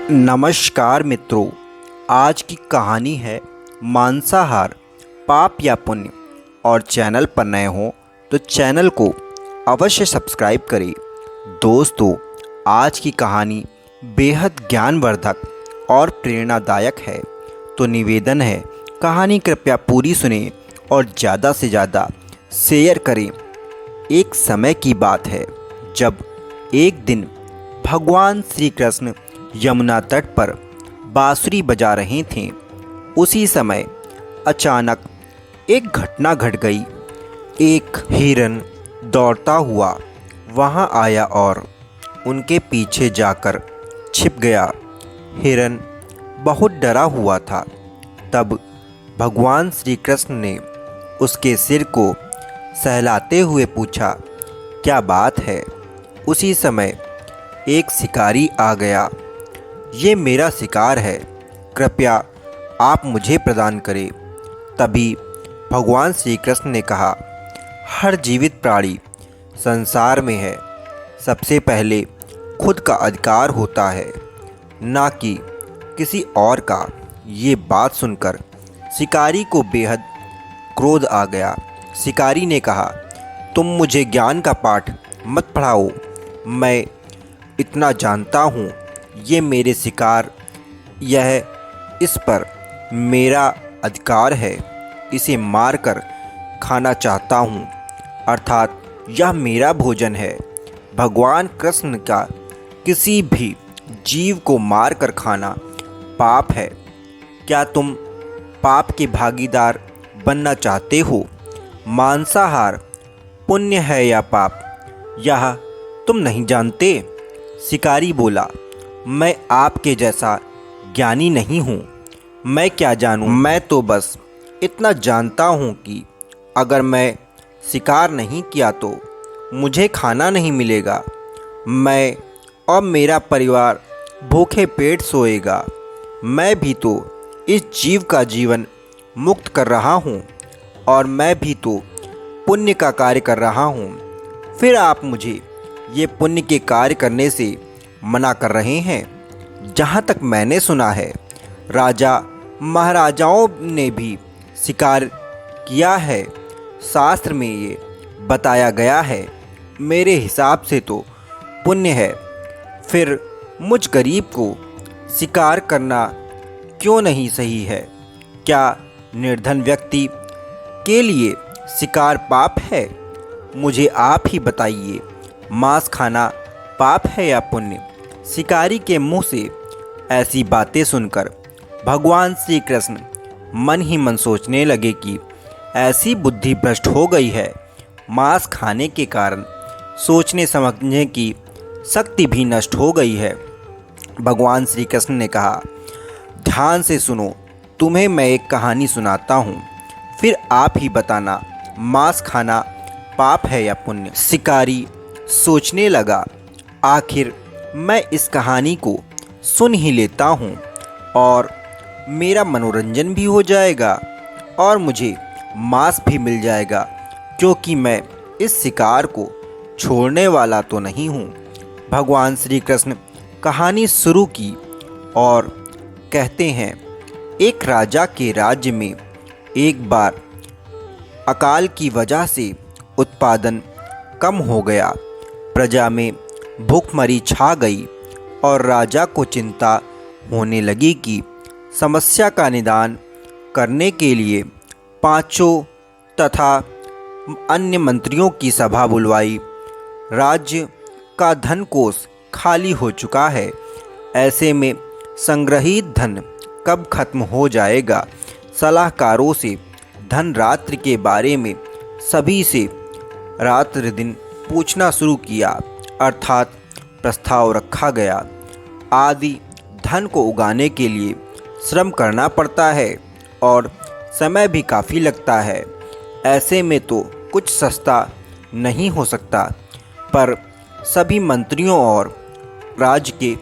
नमस्कार मित्रों। आज की कहानी है मांसाहार पाप या पुण्य। और चैनल पर नए हो तो चैनल को अवश्य सब्सक्राइब करें। दोस्तों, आज की कहानी बेहद ज्ञानवर्धक और प्रेरणादायक है, तो निवेदन है कहानी कृपया पूरी सुनें और ज़्यादा से ज़्यादा शेयर करें। एक समय की बात है जब एक दिन भगवान श्री कृष्ण यमुना तट पर बांसुरी बजा रहे थे। उसी समय अचानक एक घटना घट गई। एक हिरन दौड़ता हुआ वहां आया और उनके पीछे जाकर छिप गया। हिरन बहुत डरा हुआ था। तब भगवान श्री कृष्ण ने उसके सिर को सहलाते हुए पूछा, क्या बात है? उसी समय एक शिकारी आ गया। ये मेरा शिकार है, कृपया आप मुझे प्रदान करें। तभी भगवान श्री कृष्ण ने कहा, हर जीवित प्राणी संसार में है, सबसे पहले खुद का अधिकार होता है, ना कि किसी और का। ये बात सुनकर शिकारी को बेहद क्रोध आ गया। शिकारी ने कहा, तुम मुझे ज्ञान का पाठ मत पढ़ाओ। मैं इतना जानता हूँ, ये मेरे शिकार, इस पर मेरा अधिकार है। इसे मारकर खाना चाहता हूँ, अर्थात यह मेरा भोजन है। भगवान कृष्ण का किसी भी जीव को मारकर खाना पाप है। क्या तुम पाप के भागीदार बनना चाहते हो? मांसाहार पुण्य है या पाप, यह तुम नहीं जानते? शिकारी बोला, मैं आपके जैसा ज्ञानी नहीं हूँ। मैं क्या जानूँ? मैं तो बस इतना जानता हूँ कि अगर मैं शिकार नहीं किया तो मुझे खाना नहीं मिलेगा। मैं और मेरा परिवार भूखे पेट सोएगा। मैं भी तो इस जीव का जीवन मुक्त कर रहा हूँ और मैं भी तो पुण्य का कार्य कर रहा हूँ। फिर आप मुझे ये पुण्य के कार्य करने से मना कर रहे हैं। जहाँ तक मैंने सुना है, राजा महाराजाओं ने भी शिकार किया है। शास्त्र में ये बताया गया है। मेरे हिसाब से तो पुण्य है। फिर मुझ गरीब को शिकार करना क्यों नहीं सही है? क्या निर्धन व्यक्ति के लिए शिकार पाप है? मुझे आप ही बताइए, मांस खाना पाप है या पुण्य? शिकारी के मुंह से ऐसी बातें सुनकर भगवान श्री कृष्ण मन ही मन सोचने लगे कि ऐसी बुद्धि भ्रष्ट हो गई है। मांस खाने के कारण सोचने समझने की शक्ति भी नष्ट हो गई है। भगवान श्री कृष्ण ने कहा, ध्यान से सुनो, तुम्हें मैं एक कहानी सुनाता हूँ, फिर आप ही बताना मांस खाना पाप है या पुण्य। शिकारी सोचने लगा, आखिर मैं इस कहानी को सुन ही लेता हूँ और मेरा मनोरंजन भी हो जाएगा और मुझे मांस भी मिल जाएगा, क्योंकि मैं इस शिकार को छोड़ने वाला तो नहीं हूँ। भगवान श्री कृष्ण कहानी शुरू की और कहते हैं, एक राजा के राज्य में एक बार अकाल की वजह से उत्पादन कम हो गया। प्रजा में भूखमरी छा गई और राजा को चिंता होने लगी कि समस्या का निदान करने के लिए पांचों तथा अन्य मंत्रियों की सभा बुलवाई। राज्य का धन कोष खाली हो चुका है। ऐसे में संग्रहित धन कब खत्म हो जाएगा? सलाहकारों से धन रात्रि के बारे में सभी से रात्रि दिन पूछना शुरू किया, अर्थात प्रस्ताव रखा गया। आदि धन को उगाने के लिए श्रम करना पड़ता है और समय भी काफ़ी लगता है। ऐसे में तो कुछ सस्ता नहीं हो सकता। पर सभी मंत्रियों और राज्य के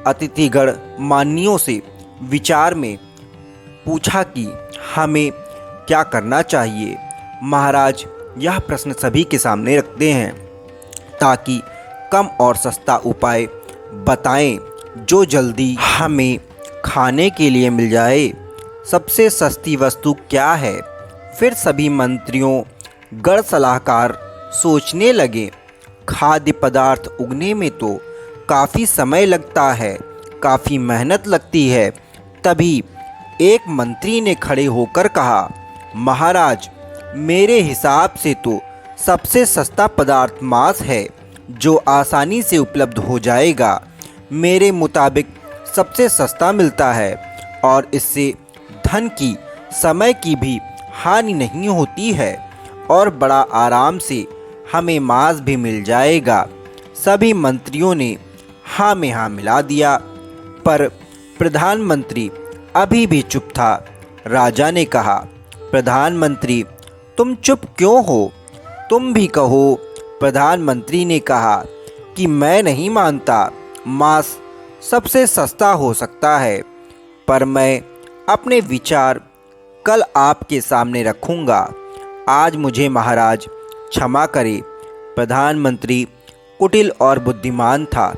अतिथिगण मानियों से विचार में पूछा कि हमें क्या करना चाहिए। महाराज यह प्रश्न सभी के सामने रखते हैं ताकि कम और सस्ता उपाय बताएं। जो जल्दी हमें खाने के लिए मिल जाए। सबसे सस्ती वस्तु क्या है? फिर सभी मंत्रियों गढ़ सलाहकार सोचने लगे। खाद्य पदार्थ उगने में तो काफ़ी समय लगता है, काफ़ी मेहनत लगती है। तभी एक मंत्री ने खड़े होकर कहा, महाराज, मेरे हिसाब से तो सबसे सस्ता पदार्थ मांस है, जो आसानी से उपलब्ध हो जाएगा। मेरे मुताबिक सबसे सस्ता मिलता है और इससे धन की, समय की भी हानि नहीं होती है और बड़ा आराम से हमें मांस भी मिल जाएगा। सभी मंत्रियों ने हाँ में हाँ मिला दिया, पर प्रधानमंत्री अभी भी चुप था। राजा ने कहा, प्रधानमंत्री, तुम चुप क्यों हो? तुम भी कहो। प्रधानमंत्री ने कहा कि मैं नहीं मानता, मांस सबसे सस्ता हो सकता है, पर मैं अपने विचार कल आपके सामने रखूंगा। आज मुझे महाराज क्षमा करें। प्रधानमंत्री कुटिल और बुद्धिमान था।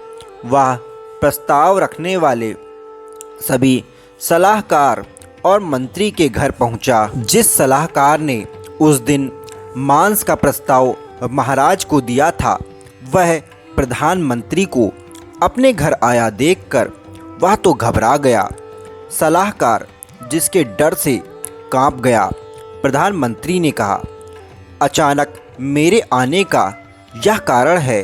वह प्रस्ताव रखने वाले सभी सलाहकार और मंत्री के घर पहुंचा। जिस सलाहकार ने उस दिन मांस का प्रस्ताव महाराज को दिया था, वह प्रधानमंत्री को अपने घर आया देखकर वह तो घबरा गया। सलाहकार जिसके डर से कांप गया। प्रधानमंत्री ने कहा, अचानक मेरे आने का यह कारण है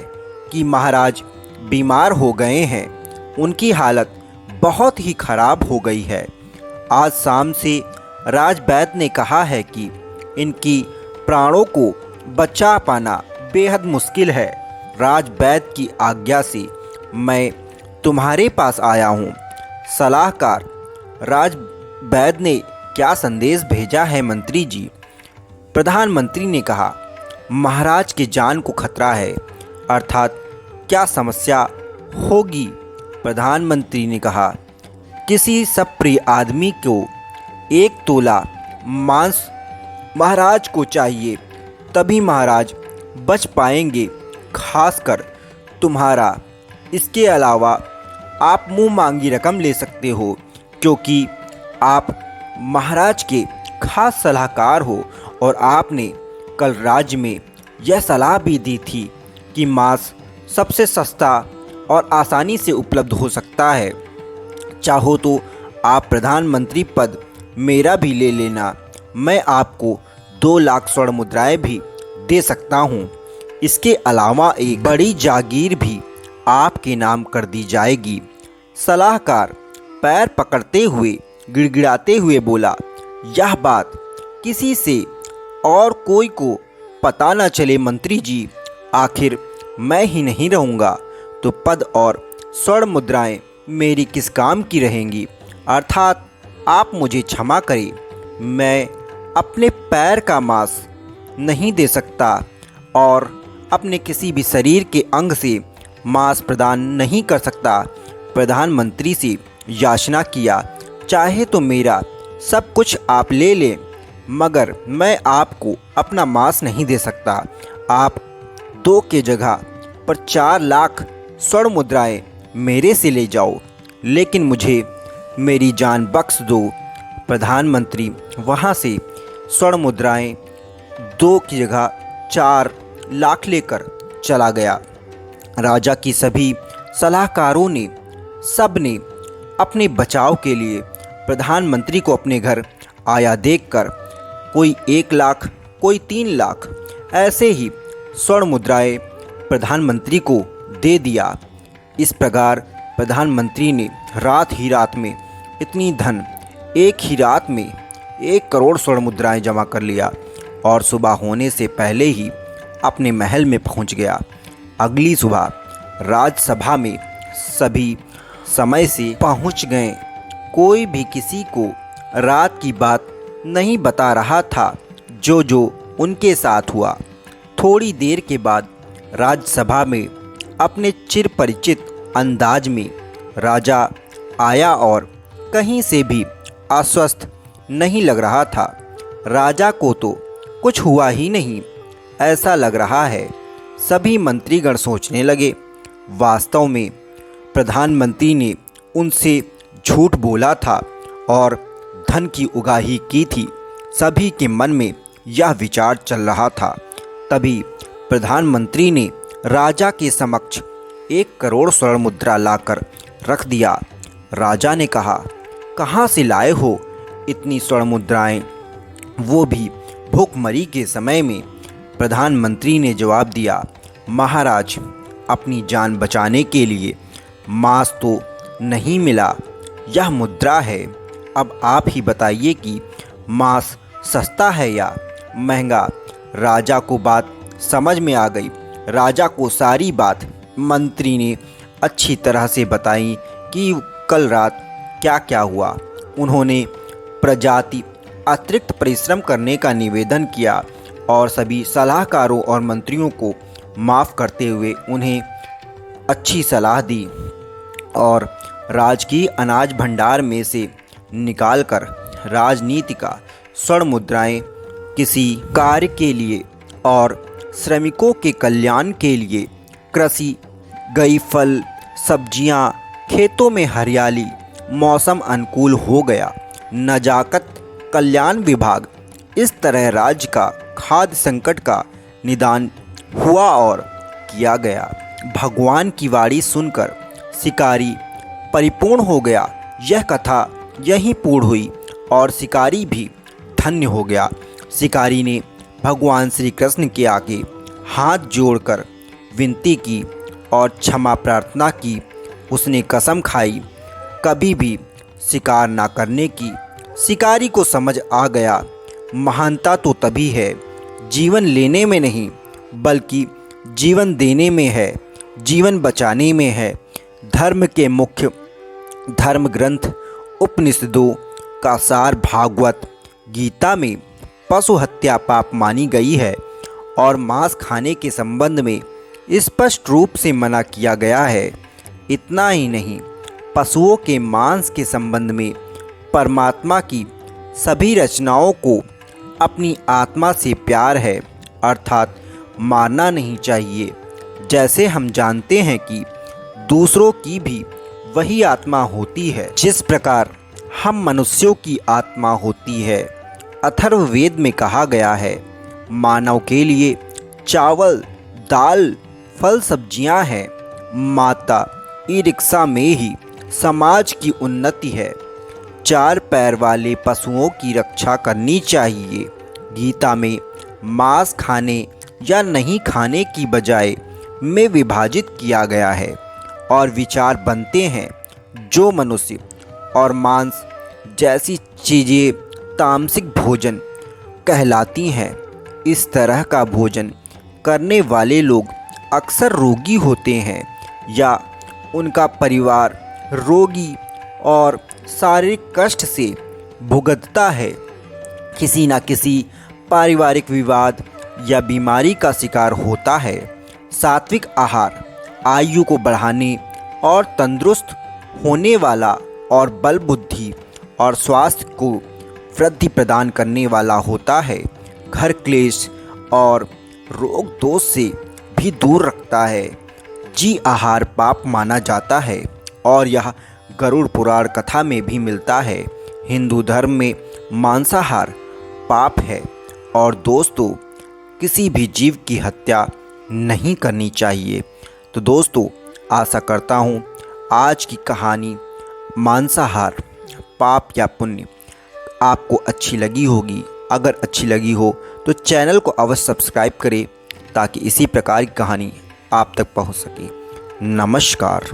कि महाराज बीमार हो गए हैं। उनकी हालत बहुत ही खराब हो गई है। आज शाम से राजवैद्य ने कहा है कि इनकी प्राणों को बचा पाना बेहद मुश्किल है। राजवैद्य की आज्ञा से मैं तुम्हारे पास आया हूँ। सलाहकार, राजवैद्य ने क्या संदेश भेजा है मंत्री जी? प्रधानमंत्री ने कहा, महाराज की जान को खतरा है। अर्थात क्या समस्या होगी? प्रधानमंत्री ने कहा, किसी सप्रिय आदमी को 1 तोला मांस महाराज को चाहिए, तभी महाराज बच पाएंगे, खासकर तुम्हारा। इसके अलावा आप मुंह मांगी रकम ले सकते हो, क्योंकि आप महाराज के खास सलाहकार हो और आपने कल राज्य में यह सलाह भी दी थी कि मांस सबसे सस्ता और आसानी से उपलब्ध हो सकता है। चाहो तो आप प्रधानमंत्री पद मेरा भी ले लेना। मैं आपको 2 लाख स्वर्ण मुद्राएं भी दे सकता हूँ। इसके अलावा एक बड़ी जागीर भी आपके नाम कर दी जाएगी। सलाहकार पैर पकड़ते हुए गिड़गिड़ाते हुए बोला, यह बात किसी से और कोई को पता न चले मंत्री जी। आखिर मैं ही नहीं रहूँगा तो पद और स्वर्ण मुद्राएं मेरी किस काम की रहेंगी? अर्थात आप मुझे क्षमा करें, मैं अपने पैर का मांस नहीं दे सकता और अपने किसी भी शरीर के अंग से मांस प्रदान नहीं कर सकता। प्रधानमंत्री से याचना किया, चाहे तो मेरा सब कुछ आप ले लें, मगर मैं आपको अपना मांस नहीं दे सकता। आप 2 के जगह पर 4 लाख स्वर्ण मुद्राएं मेरे से ले जाओ, लेकिन मुझे मेरी जान बख्श दो। प्रधानमंत्री वहाँ से स्वर्ण मुद्राएं 2 की जगह 4 लाख लेकर चला गया। राजा की सभी सलाहकारों ने सबने अपने बचाव के लिए प्रधानमंत्री को अपने घर आया देखकर कोई 1 लाख, कोई 3 लाख ऐसे ही स्वर्ण मुद्राएं प्रधानमंत्री को दे दिया। इस प्रकार प्रधानमंत्री ने रात ही रात में इतनी धन, एक ही रात में 1 करोड़ स्वर्ण मुद्राएं जमा कर लिया और सुबह होने से पहले ही अपने महल में पहुंच गया। अगली सुबह राज्यसभा में सभी समय से पहुंच गए। कोई भी किसी को रात की बात नहीं बता रहा था जो जो उनके साथ हुआ। थोड़ी देर के बाद राज्यसभा में अपने चिर परिचित अंदाज में राजा आया और कहीं से भी आश्वस्त नहीं लग रहा था। राजा को तो कुछ हुआ ही नहीं ऐसा लग रहा है। सभी मंत्रीगण सोचने लगे, वास्तव में प्रधानमंत्री ने उनसे झूठ बोला था और धन की उगाही की थी। सभी के मन में यह विचार चल रहा था। तभी प्रधानमंत्री ने राजा के समक्ष 1 करोड़ स्वर्ण मुद्रा लाकर रख दिया। राजा ने कहा, कहाँ से लाए हो इतनी स्वर्ण मुद्राएं, वो भी भूखमरी के समय में? प्रधानमंत्री ने जवाब दिया, महाराज, अपनी जान बचाने के लिए मांस तो नहीं मिला, यह मुद्रा है। अब आप ही बताइए कि मांस सस्ता है या महंगा। राजा को बात समझ में आ गई। राजा को सारी बात मंत्री ने अच्छी तरह से बताई कि कल रात क्या क्या हुआ। उन्होंने प्रजाति अतिरिक्त परिश्रम करने का निवेदन किया और सभी सलाहकारों और मंत्रियों को माफ़ करते हुए उन्हें अच्छी सलाह दी और राजकीय अनाज भंडार में से निकालकर राजनीति का स्वर्ण मुद्राएं किसी कार्य के लिए और श्रमिकों के कल्याण के लिए, कृषि गई, फल सब्जियां, खेतों में हरियाली, मौसम अनुकूल हो गया, नजाकत कल्याण विभाग, इस तरह राज्य का खाद्य संकट का निदान हुआ और किया गया। भगवान की वाणी सुनकर शिकारी परिपूर्ण हो गया। यह कथा यहीं पूर्ण हुई और शिकारी भी धन्य हो गया। शिकारी ने भगवान श्री कृष्ण के आगे हाथ जोड़कर विनती की और क्षमा प्रार्थना की। उसने कसम खाई कभी भी शिकार ना करने की। शिकारी को समझ आ गया, महानता तो तभी है जीवन लेने में नहीं बल्कि जीवन देने में है, जीवन बचाने में है। धर्म के मुख्य धर्म ग्रंथ उपनिषदों का सार भागवत गीता में पशु हत्या पाप मानी गई है और मांस खाने के संबंध में स्पष्ट रूप से मना किया गया है। इतना ही नहीं, पशुओं के मांस के संबंध में परमात्मा की सभी रचनाओं को अपनी आत्मा से प्यार है, अर्थात मारना नहीं चाहिए। जैसे हम जानते हैं कि दूसरों की भी वही आत्मा होती है जिस प्रकार हम मनुष्यों की आत्मा होती है। अथर्ववेद में कहा गया है, मानव के लिए चावल, दाल, फल सब्जियां हैं। माता ई रिक्शा में ही समाज की उन्नति है। 4 पैर वाले पशुओं की रक्षा करनी चाहिए। गीता में मांस खाने या नहीं खाने की बजाय में विभाजित किया गया है और विचार बनते हैं जो मनुष्य और मांस जैसी चीज़ें तामसिक भोजन कहलाती हैं। इस तरह का भोजन करने वाले लोग अक्सर रोगी होते हैं या उनका परिवार रोगी और शारीरिक कष्ट से भुगतता है। किसी न किसी पारिवारिक विवाद या बीमारी का शिकार होता है। सात्विक आहार आयु को बढ़ाने और तंदुरुस्त होने वाला और बल बुद्धि और स्वास्थ्य को वृद्धि प्रदान करने वाला होता है। घर क्लेश और रोग दोष से भी दूर रखता है। जी आहार पाप माना जाता है और यह गरुड़ पुराण कथा में भी मिलता है। हिंदू धर्म में मांसाहार पाप है और दोस्तों किसी भी जीव की हत्या नहीं करनी चाहिए। तो दोस्तों आशा करता हूँ आज की कहानी मांसाहार पाप या पुण्य आपको अच्छी लगी होगी। अगर अच्छी लगी हो तो चैनल को अवश्य सब्सक्राइब करें ताकि इसी प्रकार की कहानी आप तक पहुँच सके। नमस्कार।